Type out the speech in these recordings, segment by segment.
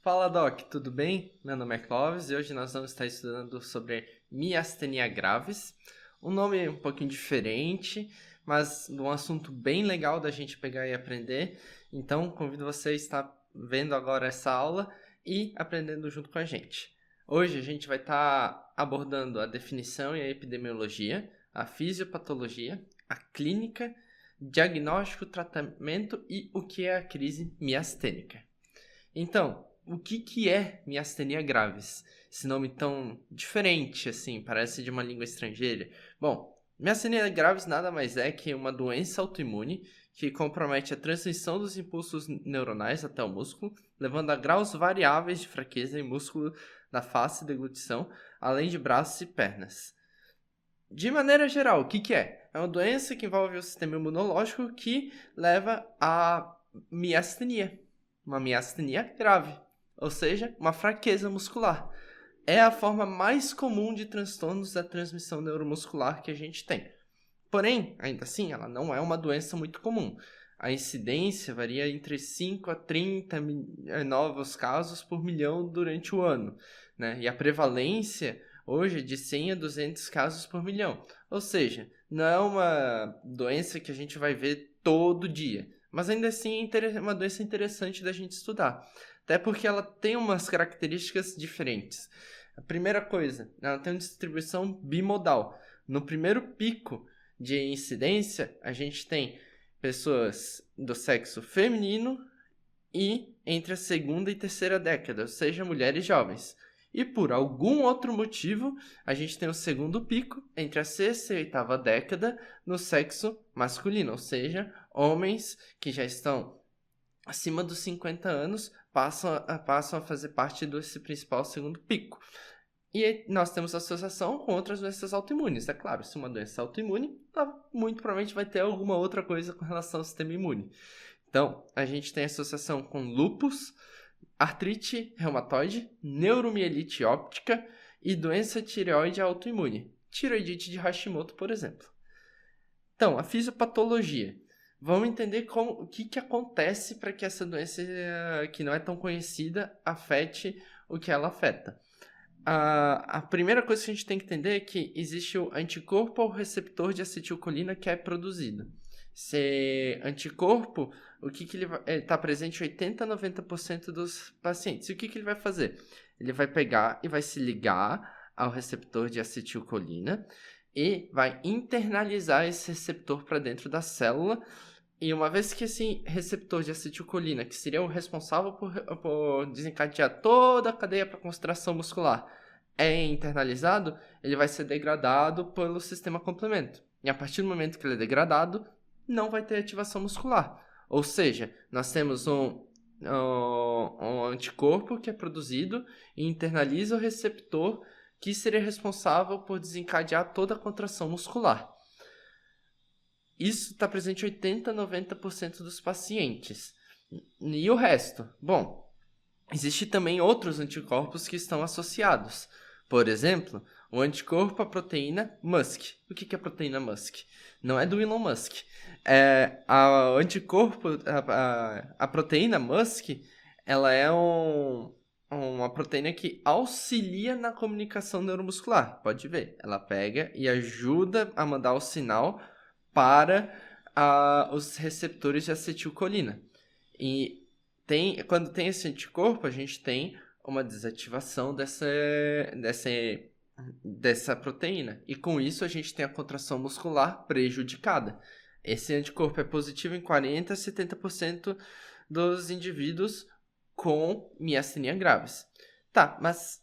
Fala Doc, tudo bem? Meu nome é Clóvis e hoje nós vamos estar estudando sobre miastenia gravis. Um nome um pouquinho diferente, mas um assunto bem legal da gente pegar e aprender. Então, convido você a estar vendo agora essa aula e aprendendo junto com a gente. Hoje a gente vai estar abordando a definição e a epidemiologia, a fisiopatologia, a clínica, diagnóstico, tratamento e o que é a crise miastênica. Então, o que é miastenia gravis? Esse nome tão diferente, assim, parece de uma língua estrangeira. Bom, miastenia gravis nada mais é que uma doença autoimune que compromete a transmissão dos impulsos neuronais até o músculo, levando a graus variáveis de fraqueza em músculo da face e deglutição, além de braços e pernas. De maneira geral, o que é? É uma doença que envolve o sistema imunológico que leva a miastenia, uma miastenia grave, ou seja, uma fraqueza muscular. É a forma mais comum de transtornos da transmissão neuromuscular que a gente tem. Porém, ainda assim, ela não é uma doença muito comum. A incidência varia entre 5 a 30 novos casos por milhão durante o ano, né? E a prevalência hoje é de 100 a 200 casos por milhão. Ou seja, não é uma doença que a gente vai ver todo dia. Mas ainda assim é uma doença interessante da gente estudar. Até porque ela tem umas características diferentes. A primeira coisa, ela tem uma distribuição bimodal. No primeiro pico de incidência, a gente tem pessoas do sexo feminino e entre a segunda e terceira década, ou seja, mulheres jovens. E por algum outro motivo, a gente tem o segundo pico entre a sexta e a oitava década no sexo masculino, ou seja, homens que já estão acima dos 50 anos passam a fazer parte desse principal segundo pico. E nós temos associação com outras doenças autoimunes. É claro, se uma doença é autoimune, ela muito provavelmente vai ter alguma outra coisa com relação ao sistema imune. Então, a gente tem associação com lúpus, artrite reumatoide, neuromielite óptica e doença tireoide autoimune, tireoidite de Hashimoto, por exemplo. Então, a fisiopatologia. Vamos entender o que acontece para que essa doença, que não é tão conhecida, afete o que ela afeta. A primeira coisa que a gente tem que entender é que existe o anticorpo ou receptor de acetilcolina que é produzido. Esse anticorpo, o que ele está presente em 80 a 90% dos pacientes. E o que ele vai fazer? Ele vai pegar e vai se ligar ao receptor de acetilcolina e vai internalizar esse receptor para dentro da célula. E uma vez que esse receptor de acetilcolina, que seria o responsável por desencadear toda a cadeia para contração muscular, é internalizado, ele vai ser degradado pelo sistema complemento. E a partir do momento que ele é degradado, não vai ter ativação muscular. Ou seja, nós temos um anticorpo que é produzido e internaliza o receptor que seria responsável por desencadear toda a contração muscular. Isso está presente em 80 a 90% dos pacientes. E o resto? Bom, existem também outros anticorpos que estão associados. Por exemplo, o anticorpo à proteína MuSK. O que é a proteína MuSK? Não é do Elon Musk. A proteína MuSK, ela é uma proteína que auxilia na comunicação neuromuscular. Pode ver, ela pega e ajuda a mandar o sinal para os receptores de acetilcolina. E quando tem esse anticorpo, a gente tem uma desativação dessa proteína. E com isso a gente tem a contração muscular prejudicada. Esse anticorpo é positivo em 40 a 70% dos indivíduos com miastenia graves. Tá, mas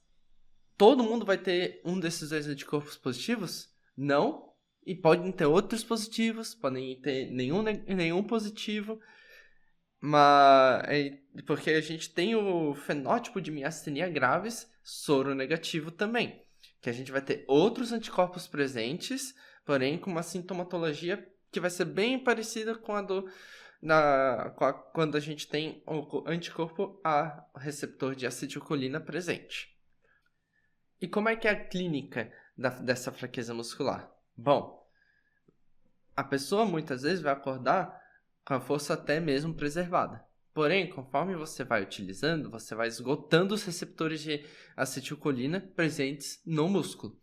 todo mundo vai ter um desses dois anticorpos positivos? Não. E podem ter outros positivos, podem ter nenhum positivo, mas porque a gente tem o fenótipo de miastenia graves soronegativo também, que a gente vai ter outros anticorpos presentes, porém com uma sintomatologia que vai ser bem parecida com quando a gente tem o anticorpo a receptor de acetilcolina presente. E como é que é a clínica dessa fraqueza muscular? Bom, a pessoa muitas vezes vai acordar com a força até mesmo preservada. Porém, conforme você vai utilizando, você vai esgotando os receptores de acetilcolina presentes no músculo.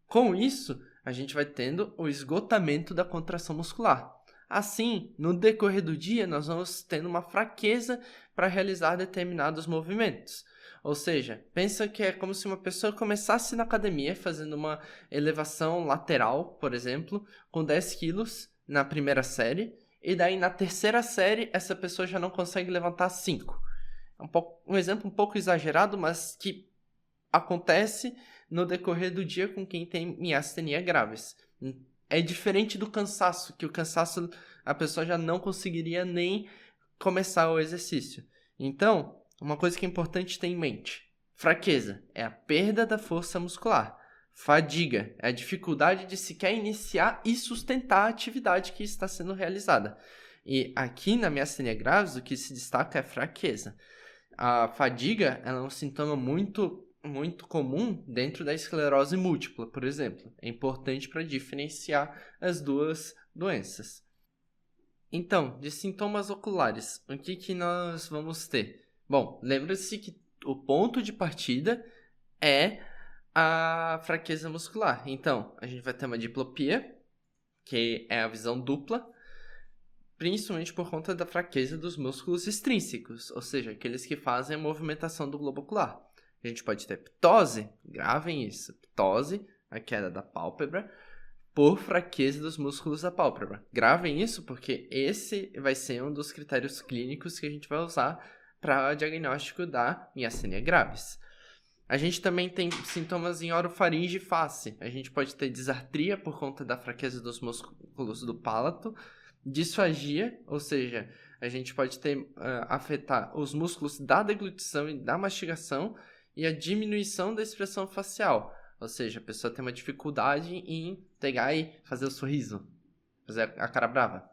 Com isso, a gente vai tendo o esgotamento da contração muscular. Assim, no decorrer do dia, nós vamos tendo uma fraqueza para realizar determinados movimentos. Ou seja, pensa que é como se uma pessoa começasse na academia fazendo uma elevação lateral, por exemplo, com 10 quilos na primeira série, e daí na terceira série essa pessoa já não consegue levantar 5. É um exemplo um pouco exagerado, mas que acontece no decorrer do dia com quem tem miastenia graves. É diferente do cansaço, que o cansaço a pessoa já não conseguiria nem começar o exercício. Então, uma coisa que é importante ter em mente: fraqueza é a perda da força muscular. Fadiga é a dificuldade de sequer iniciar e sustentar a atividade que está sendo realizada. E aqui na miastenia graves, o que se destaca é a fraqueza. A fadiga ela é um sintoma muito comum dentro da esclerose múltipla, por exemplo. É importante para diferenciar as duas doenças. Então, de sintomas oculares, o que nós vamos ter? Bom, lembre-se que o ponto de partida é a fraqueza muscular. Então, a gente vai ter uma diplopia, que é a visão dupla, principalmente por conta da fraqueza dos músculos extrínsecos, ou seja, aqueles que fazem a movimentação do globo ocular. A gente pode ter ptose, gravem isso, ptose, a queda da pálpebra, por fraqueza dos músculos da pálpebra. Gravem isso porque esse vai ser um dos critérios clínicos que a gente vai usar para o diagnóstico da miastenia graves. A gente também tem sintomas em orofaringe e face. A gente pode ter disartria por conta da fraqueza dos músculos do palato, disfagia, ou seja, a gente pode ter afetar os músculos da deglutição e da mastigação, e a diminuição da expressão facial, ou seja, a pessoa tem uma dificuldade em pegar e fazer o sorriso, fazer a cara brava,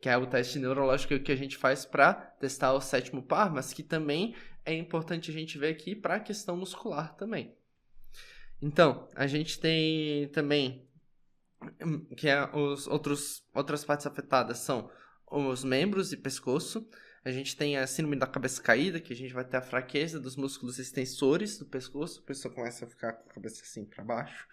que é o teste neurológico que a gente faz para testar o sétimo par, mas que também é importante a gente ver aqui para a questão muscular também. Então, a gente tem também que outras partes afetadas são os membros e pescoço. A gente tem a síndrome da cabeça caída, que a gente vai ter a fraqueza dos músculos extensores do pescoço, a pessoa começa a ficar com a cabeça assim para baixo.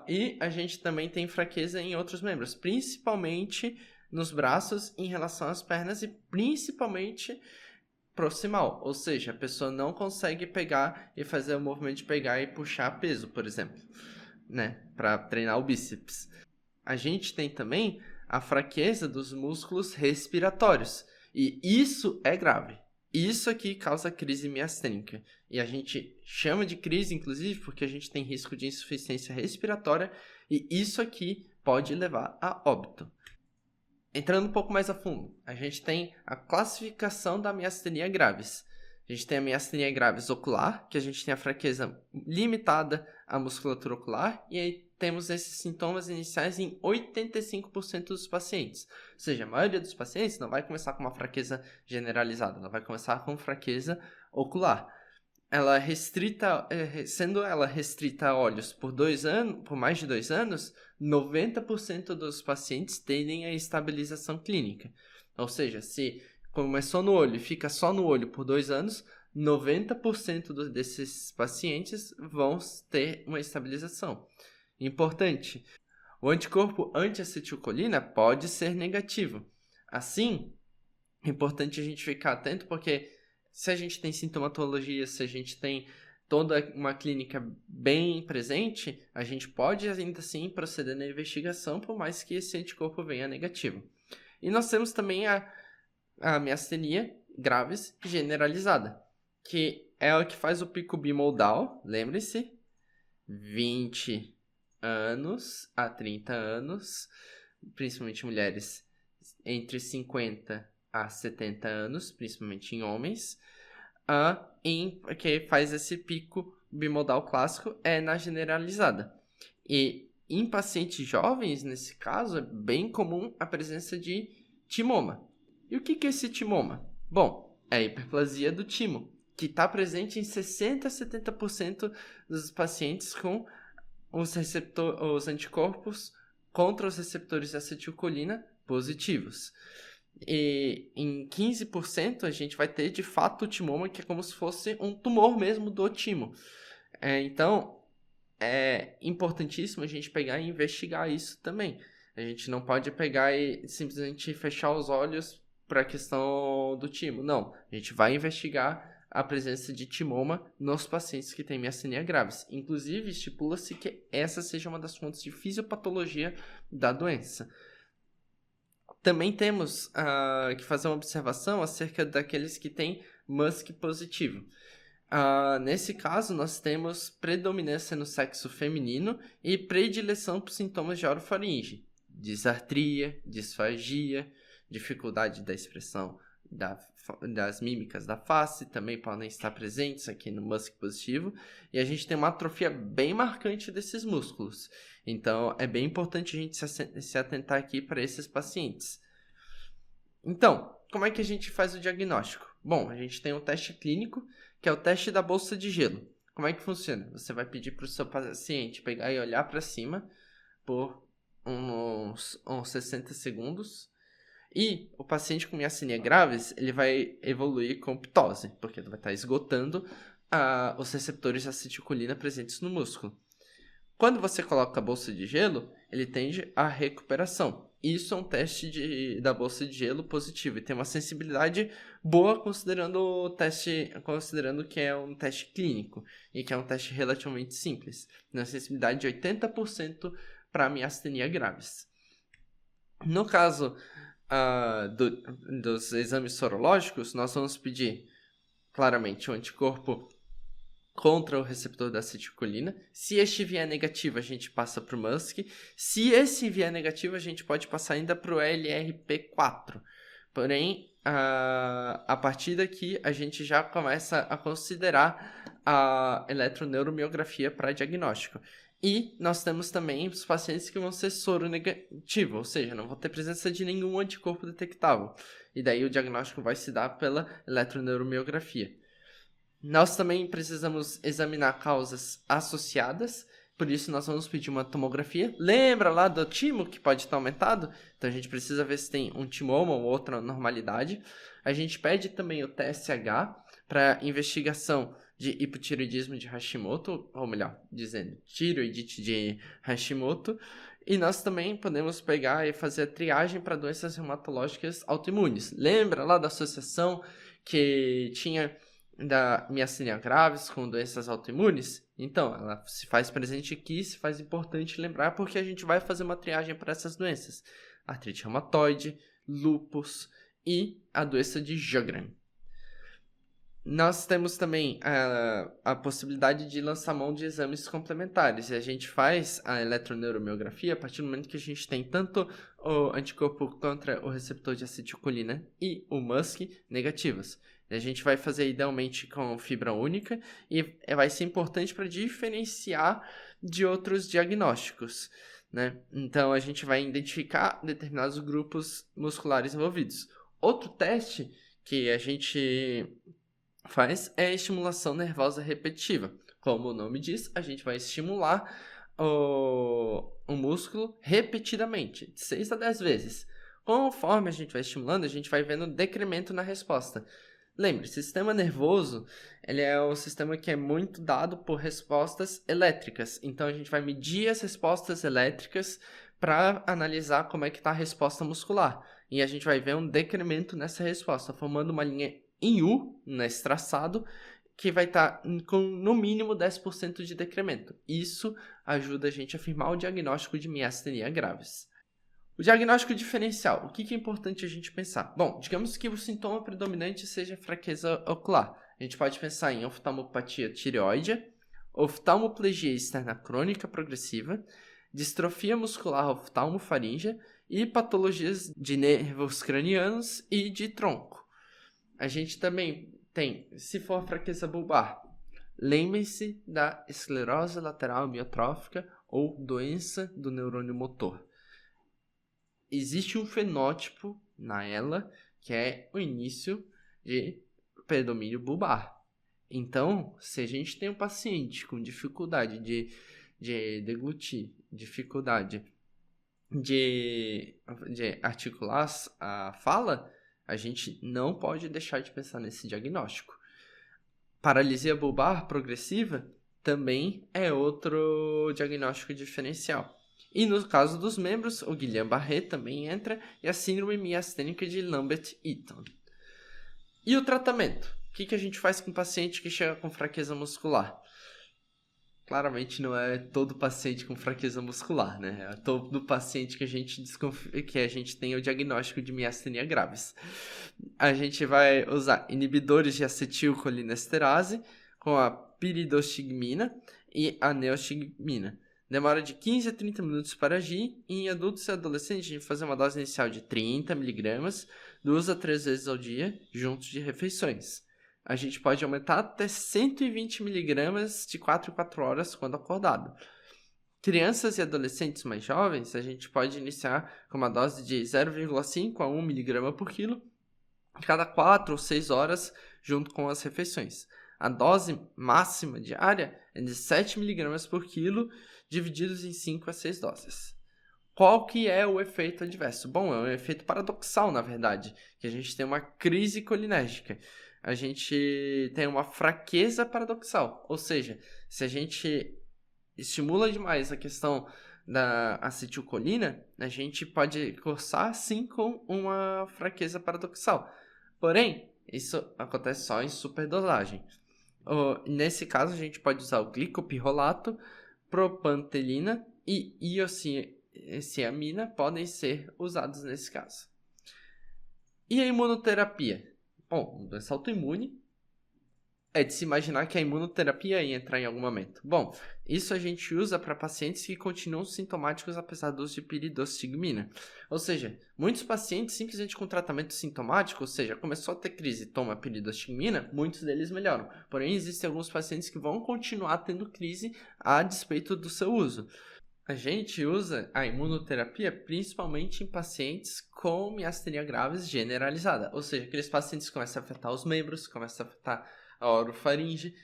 E a gente também tem fraqueza em outros membros, principalmente nos braços em relação às pernas e principalmente proximal, ou seja, a pessoa não consegue pegar e fazer o movimento de pegar e puxar peso, por exemplo, né, para treinar o bíceps. A gente tem também a fraqueza dos músculos respiratórios, e isso é grave. Isso aqui causa crise miastênica. E a gente chama de crise, inclusive, porque a gente tem risco de insuficiência respiratória, e isso aqui pode levar a óbito. Entrando um pouco mais a fundo, a gente tem a classificação da miastenia graves. A gente tem a miastenia graves ocular, que a gente tem a fraqueza limitada à musculatura ocular, e aí temos esses sintomas iniciais em 85% dos pacientes. Ou seja, a maioria dos pacientes não vai começar com uma fraqueza generalizada, ela vai começar com fraqueza ocular. Ela sendo ela restrita a olhos por mais de 2 anos, 90% dos pacientes tendem a estabilização clínica. Ou seja, se começou no olho e fica só no olho por 2 anos, 90% desses pacientes vão ter uma estabilização. Importante, o anticorpo anti-acetilcolina pode ser negativo. Assim, é importante a gente ficar atento porque se a gente tem sintomatologia, se a gente tem toda uma clínica bem presente, a gente pode ainda assim proceder na investigação, por mais que esse anticorpo venha negativo. E nós temos também a miastenia graves generalizada, que é o que faz o pico bimodal, lembre-se, 20 anos a 30 anos, principalmente mulheres entre 50 a 70 anos, principalmente em homens, que faz esse pico bimodal clássico é na generalizada. E em pacientes jovens, nesse caso, é bem comum a presença de timoma. E o que é esse timoma? Bom, é a hiperplasia do timo, que está presente em 60 a 70% dos pacientes com os anticorpos contra os receptores de acetilcolina positivos. E em 15% a gente vai ter de fato o timoma, que é como se fosse um tumor mesmo do timo. Então, é importantíssimo a gente pegar e investigar isso também. A gente não pode pegar e simplesmente fechar os olhos para a questão do timo. Não, a gente vai investigar a presença de timoma nos pacientes que têm miastenia graves. Inclusive, estipula-se que essa seja uma das fontes de fisiopatologia da doença. Também temos que fazer uma observação acerca daqueles que têm MuSK positivo. Nesse caso, nós temos predominância no sexo feminino e predileção por sintomas de orofaringe, disartria, disfagia, dificuldade da expressão das mímicas da face, também podem estar presentes aqui no MuSK positivo, e a gente tem uma atrofia bem marcante desses músculos. Então, é bem importante a gente se atentar aqui para esses pacientes. Então, como é que a gente faz o diagnóstico? Bom, a gente tem um teste clínico, que é o teste da bolsa de gelo. Como é que funciona? Você vai pedir para o seu paciente pegar e olhar para cima por uns 60 segundos. E o paciente com miastenia graves, ele vai evoluir com ptose, porque ele vai estar esgotando os receptores de acetilcolina presentes no músculo. Quando você coloca a bolsa de gelo, ele tende à recuperação. Isso é um teste da bolsa de gelo positivo e tem uma sensibilidade boa considerando que é um teste clínico e que é um teste relativamente simples. Uma sensibilidade de 80% para miastenia graves. No caso dos exames sorológicos, nós vamos pedir claramente o anticorpo contra o receptor da acetilcolina. Se este vier negativo, a gente passa para o MuSK. Se esse vier negativo, a gente pode passar ainda para o LRP4. Porém, a partir daqui, a gente já começa a considerar a eletroneuromiografia para diagnóstico. E nós temos também os pacientes que vão ser soronegativos, ou seja, não vão ter presença de nenhum anticorpo detectável. E daí o diagnóstico vai se dar pela eletroneuromiografia. Nós também precisamos examinar causas associadas, por isso nós vamos pedir uma tomografia. Lembra lá do timo que pode estar aumentado? Então a gente precisa ver se tem um timoma ou outra normalidade. A gente pede também o TSH para investigação de hipotireoidismo de Hashimoto, ou melhor, dizendo, tireoidite de Hashimoto. E nós também podemos pegar e fazer a triagem para doenças reumatológicas autoimunes. Lembra lá da associação que tinha da miastenia graves com doenças autoimunes? Então, ela se faz presente aqui, se faz importante lembrar, porque a gente vai fazer uma triagem para essas doenças. Artrite reumatoide, lúpus e a doença de Sjögren. Nós temos também a possibilidade de lançar mão de exames complementares. E a gente faz a eletroneuromiografia a partir do momento que a gente tem tanto o anticorpo contra o receptor de acetilcolina e o MuSK negativos. A gente vai fazer idealmente com fibra única e vai ser importante para diferenciar de outros diagnósticos, né? Então, a gente vai identificar determinados grupos musculares envolvidos. Outro teste que a gente faz é a estimulação nervosa repetitiva. Como o nome diz, a gente vai estimular o músculo repetidamente, de 6 a 10 vezes. Conforme a gente vai estimulando, a gente vai vendo decremento na resposta. Lembre, sistema nervoso, ele é um sistema que é muito dado por respostas elétricas. Então, a gente vai medir as respostas elétricas para analisar como é que está a resposta muscular. E a gente vai ver um decremento nessa resposta, formando uma linha em U, nesse traçado, que vai estar com no mínimo 10% de decremento. Isso ajuda a gente a afirmar o diagnóstico de miastenia graves. O diagnóstico diferencial, o que é importante a gente pensar? Bom, digamos que o sintoma predominante seja fraqueza ocular. A gente pode pensar em oftalmopatia tireoide, oftalmoplegia externa crônica progressiva, distrofia muscular oftalmofaríngea e patologias de nervos cranianos e de tronco. A gente também tem, se for fraqueza bulbar, lembre-se da esclerose lateral amiotrófica ou doença do neurônio motor. Existe um fenótipo na ela que é o início de predomínio bulbar. Então, se a gente tem um paciente com dificuldade de deglutir, dificuldade de articular a fala, a gente não pode deixar de pensar nesse diagnóstico. Paralisia bulbar progressiva também é outro diagnóstico diferencial. E no caso dos membros, o Guillain-Barré também entra e a síndrome miastênica de Lambert-Eaton. E o tratamento? O que a gente faz com o paciente que chega com fraqueza muscular? Claramente não é todo paciente com fraqueza muscular, né? É todo paciente que a gente que a gente tem o diagnóstico de miastenia graves. A gente vai usar inibidores de acetilcolinesterase com a piridostigmina e a neostigmina. Demora de 15 a 30 minutos para agir e em adultos e adolescentes a gente vai fazer uma dose inicial de 30 mg, 2 a 3 vezes ao dia, juntos de refeições. A gente pode aumentar até 120 mg de 4 em 4 horas quando acordado. Crianças e adolescentes mais jovens, a gente pode iniciar com uma dose de 0,5 a 1 mg por quilo, cada 4 ou 6 horas, junto com as refeições. A dose máxima diária é de 7 mg por quilo, divididos em 5 a 6 doses. Qual que é o efeito adverso? Bom, é um efeito paradoxal, na verdade, que a gente tem uma crise colinérgica. A gente tem uma fraqueza paradoxal, ou seja, se a gente estimula demais a questão da acetilcolina, a gente pode cursar sim com uma fraqueza paradoxal. Porém, isso acontece só em superdosagem. Nesse caso, a gente pode usar o glicopirrolato, propantelina e iociamina podem ser usados nesse caso. E a imunoterapia? Bom, doença autoimune, é de se imaginar que a imunoterapia ia entrar em algum momento. Bom, isso a gente usa para pacientes que continuam sintomáticos apesar do uso de piridostigmina. Ou seja, muitos pacientes simplesmente com tratamento sintomático, ou seja, começou a ter crise e toma piridostigmina, muitos deles melhoram. Porém, existem alguns pacientes que vão continuar tendo crise a despeito do seu uso. A gente usa a imunoterapia principalmente em pacientes com miastenia graves generalizada, ou seja, aqueles pacientes que começam a afetar os membros, começam a afetar a orofaringe.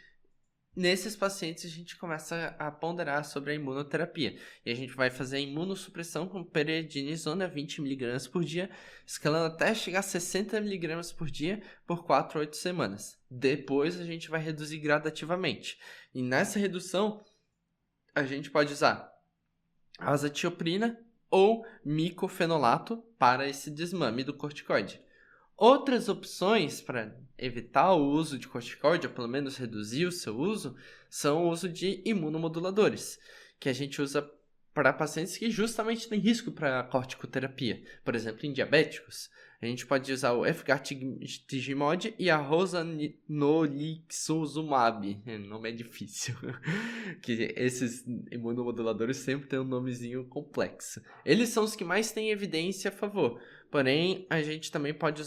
Nesses pacientes a gente começa a ponderar sobre a imunoterapia e a gente vai fazer a imunossupressão com prednisona 20 mg por dia, escalando até chegar a 60 mg por dia por 4 a 8 semanas. Depois a gente vai reduzir gradativamente. E nessa redução a gente pode usar azatioprina ou micofenolato para esse desmame do corticoide. Outras opções para evitar o uso de corticoide, ou pelo menos reduzir o seu uso, são o uso de imunomoduladores, que a gente usa para pacientes que justamente têm risco para corticoterapia. Por exemplo, em diabéticos, a gente pode usar o efgartigimod e a rosanolixuzumab. O nome é difícil. Que esses imunomoduladores sempre têm um nomezinho complexo. Eles são os que mais têm evidência a favor. Porém, a gente também pode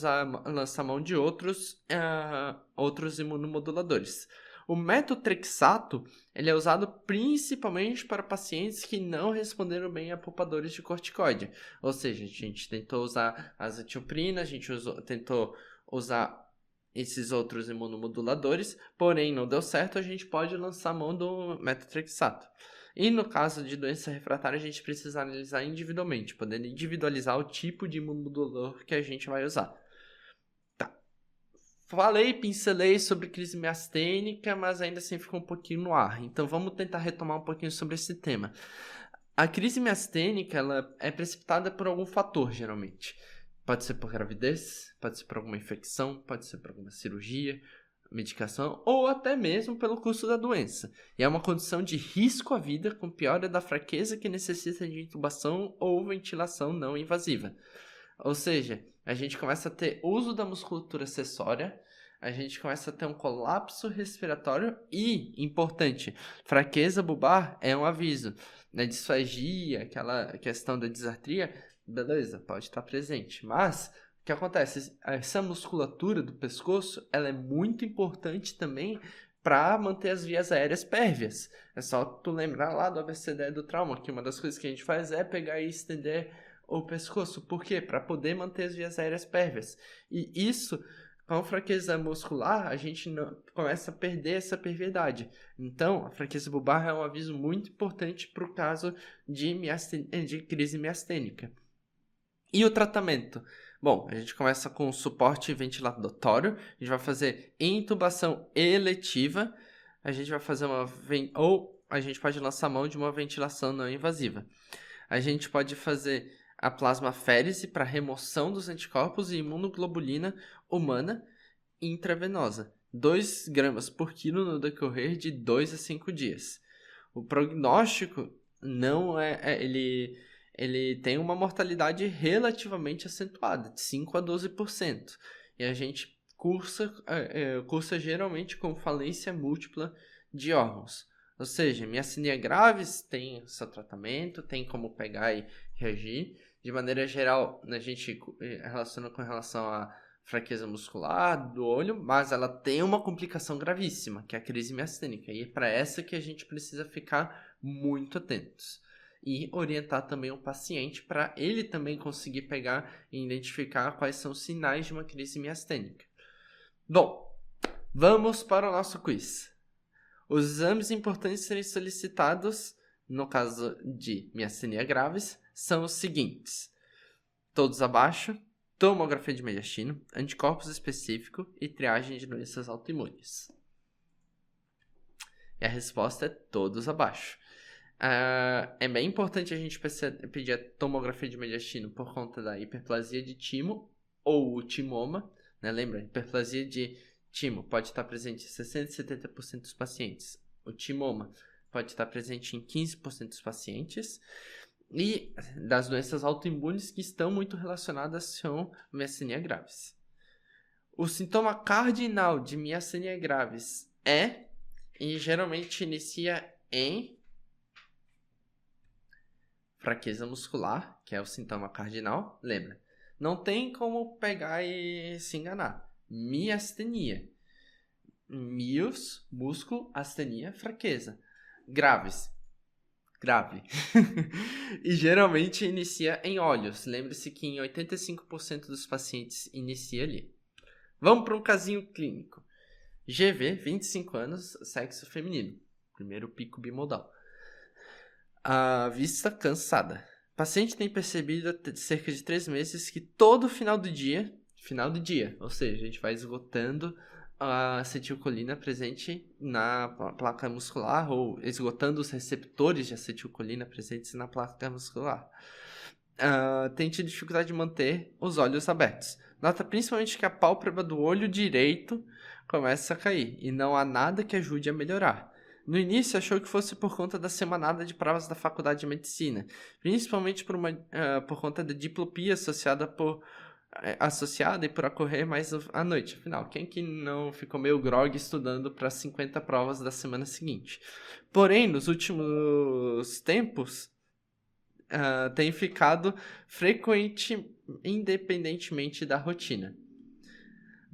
lançar mão de outros imunomoduladores. O metotrexato ele é usado principalmente para pacientes que não responderam bem a poupadores de corticoide. Ou seja, a gente tentou usar azatioprina, a gente tentou usar esses outros imunomoduladores, porém não deu certo, a gente pode lançar mão do metotrexato. E no caso de doença refratária, a gente precisa analisar individualmente, podendo individualizar o tipo de imunomodulador que a gente vai usar. Tá. Pincelei sobre crise miastênica, mas ainda assim ficou um pouquinho no ar. Então vamos tentar retomar um pouquinho sobre esse tema. A crise miastênica ela é precipitada por algum fator, geralmente. Pode ser por gravidez, pode ser por alguma infecção, pode ser por alguma cirurgia, medicação ou até mesmo pelo curso da doença. E é uma condição de risco à vida com piora da fraqueza que necessita de intubação ou ventilação não invasiva. Ou seja, a gente começa a ter uso da musculatura acessória, a gente começa a ter um colapso respiratório e, importante, fraqueza bulbar é um aviso. Na disfagia, aquela questão da disartria, beleza, pode estar presente, mas o que acontece? Essa musculatura do pescoço, ela é muito importante também para manter as vias aéreas pérvias. É só tu lembrar lá do ABCD do trauma, que uma das coisas que a gente faz é pegar e estender o pescoço. Por quê? Para poder manter as vias aéreas pérvias. E isso Com a fraqueza muscular, a gente começa a perder essa perviedade. Então, a fraqueza bulbar é um aviso muito importante para o caso de crise miastênica. E o tratamento? Bom, a gente começa com suporte ventilatório, a gente vai fazer intubação eletiva, a gente vai fazer ou a gente pode lançar mão de uma ventilação não invasiva. A gente pode fazer a plasmaférese para remoção dos anticorpos e imunoglobulina humana intravenosa, 2 gramas por quilo no decorrer de 2 a 5 dias. O prognóstico não ele tem uma mortalidade relativamente acentuada, de 5 a 12%. E a gente cursa geralmente com falência múltipla de órgãos. Ou seja, miastenia graves tem seu tratamento, tem como pegar e reagir. De maneira geral, a gente relaciona com relação à fraqueza muscular do olho, mas ela tem uma complicação gravíssima, que é a crise miastênica. E é para essa que a gente precisa ficar muito atentos. E orientar também o paciente para ele também conseguir pegar e identificar quais são os sinais de uma crise miastênica. Bom, vamos para o nosso quiz. Os exames importantes a serem solicitados, no caso de miastenia graves, são os seguintes. Todos abaixo: tomografia de mediastino, anticorpos específico e triagem de doenças autoimunes. E a resposta é todos abaixo. É bem importante a gente pedir a tomografia de mediastino por conta da hiperplasia de timo ou o timoma, né? Lembra, hiperplasia de timo pode estar presente em 60% e 70% dos pacientes. O timoma pode estar presente em 15% dos pacientes. E das doenças autoimunes que estão muito relacionadas com miastenia graves. O sintoma cardinal de miastenia graves e geralmente inicia em fraqueza muscular, que é o sintoma cardinal. Lembra, não tem como pegar e se enganar. Miastenia. Mios, músculo, astenia, fraqueza. Grave. E geralmente inicia em olhos. Lembre-se que em 85% dos pacientes inicia ali. Vamos para um casinho clínico. GV, 25 anos, sexo feminino. Primeiro pico bimodal. A vista cansada. O paciente tem percebido há cerca de 3 meses que todo final do dia, ou seja, a gente vai esgotando a acetilcolina presente na placa muscular ou esgotando os receptores de acetilcolina presentes na placa muscular. Tem tido dificuldade de manter os olhos abertos. Nota principalmente que a pálpebra do olho direito começa a cair e não há nada que ajude a melhorar. No início achou que fosse por conta da semanada de provas da faculdade de medicina, principalmente por conta da diplopia associada e por ocorrer mais à noite. Afinal, quem que não ficou meio grog estudando para 50 provas da semana seguinte? Porém, nos últimos tempos, tem ficado frequente, independentemente da rotina.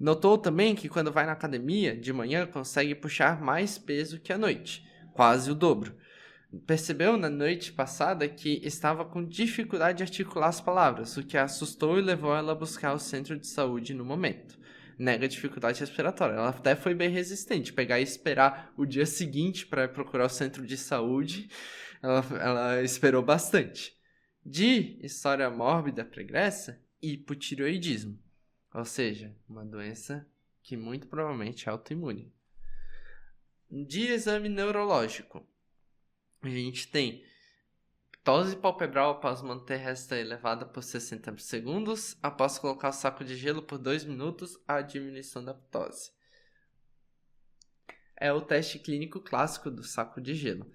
Notou também que quando vai na academia, de manhã consegue puxar mais peso que à noite, quase o dobro. Percebeu na noite passada que estava com dificuldade de articular as palavras, o que a assustou e levou ela a buscar o centro de saúde no momento. Nega dificuldade respiratória. Ela até foi bem resistente. Pegar e esperar o dia seguinte para procurar o centro de saúde, ela esperou bastante. De história mórbida pregressa, hipotireoidismo. Ou seja, uma doença que muito provavelmente é autoimune. De exame neurológico, a gente tem ptose palpebral após manter esta elevada por 60 segundos, após colocar o saco de gelo por 2 minutos, a diminuição da ptose. É o teste clínico clássico do saco de gelo.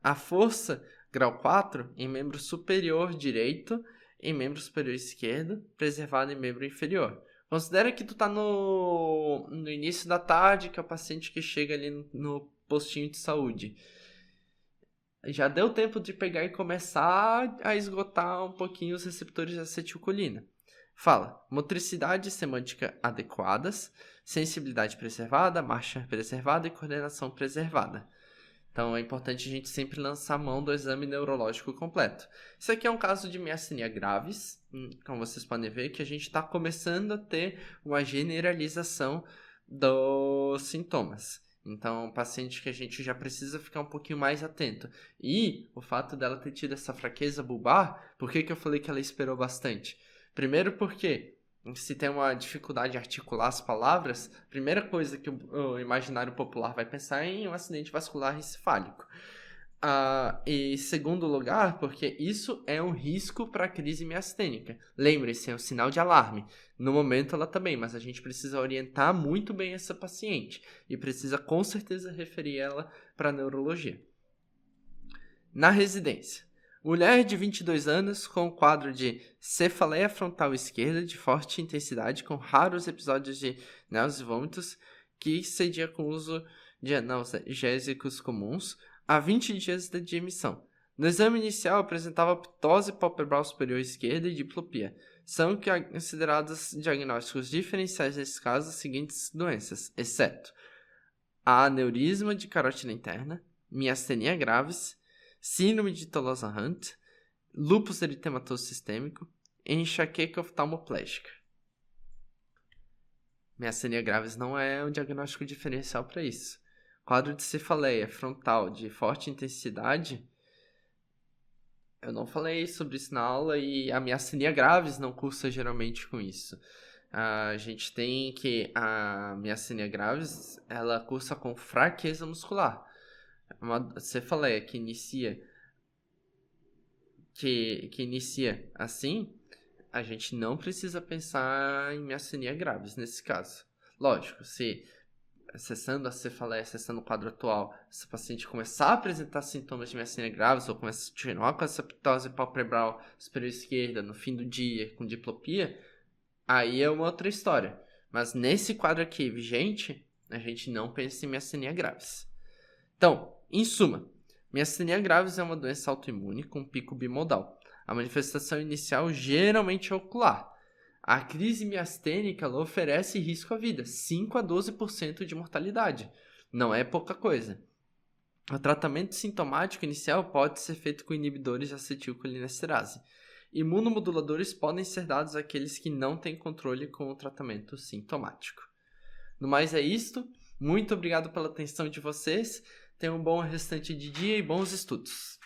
A força, grau 4, em membro superior direito, em membro superior esquerdo, preservado em membro inferior. Considera que tu tá no início da tarde, que é o paciente que chega ali no postinho de saúde. Já deu tempo de pegar e começar a esgotar um pouquinho os receptores de acetilcolina. Fala, motricidade e semântica adequadas, sensibilidade preservada, marcha preservada e coordenação preservada. Então é importante a gente sempre lançar a mão do exame neurológico completo. Isso aqui é um caso de miastenia gravis, como vocês podem ver, que a gente está começando a ter uma generalização dos sintomas. Então, paciente que a gente já precisa ficar um pouquinho mais atento. E o fato dela ter tido essa fraqueza bulbar, por que eu falei que ela esperou bastante? Primeiro porque se tem uma dificuldade de articular as palavras, a primeira coisa que o imaginário popular vai pensar é em um acidente vascular encefálico. E segundo lugar, porque isso é um risco para a crise miastênica. Lembre-se, é um sinal de alarme. No momento ela também, mas a gente precisa orientar muito bem essa paciente e precisa com certeza referir ela para a neurologia. Na residência, mulher de 22 anos com quadro de cefaleia frontal esquerda de forte intensidade com raros episódios de náuseas e vômitos que cedia com uso de analgésicos comuns há 20 dias de emissão. No exame inicial apresentava ptose palpebral superior esquerda e diplopia. São considerados diagnósticos diferenciais nesses casos as seguintes doenças, exceto aneurisma de carótida interna, miastenia gravis, síndrome de Tolosa-Hunt, lúpus eritematoso sistêmico e enxaqueca oftalmoplégica. Miastenia gravis não é um diagnóstico diferencial para isso. Quadro de cefaleia frontal de forte intensidade, eu não falei sobre isso na aula e a miastenia gravis não cursa geralmente com isso. A gente tem que a miastenia gravis, ela cursa com fraqueza muscular. Uma cefaleia que inicia assim, a gente não precisa pensar em miastenia gravis nesse caso. Lógico, se acessando a cefaleia, acessando o quadro atual, se o paciente começar a apresentar sintomas de miastenia gravis ou começar a continuar com essa ptose palpebral superior esquerda no fim do dia com diplopia, aí é uma outra história. Mas nesse quadro aqui vigente, a gente não pensa em miastenia gravis. Então, em suma, miastenia gravis é uma doença autoimune com pico bimodal. A manifestação inicial geralmente é ocular. A crise miastênica ela oferece risco à vida, 5 a 12% de mortalidade. Não é pouca coisa. O tratamento sintomático inicial pode ser feito com inibidores de acetilcolinesterase. Imunomoduladores podem ser dados àqueles que não têm controle com o tratamento sintomático. No mais é isto. Muito obrigado pela atenção de vocês. Tenham um bom restante de dia e bons estudos.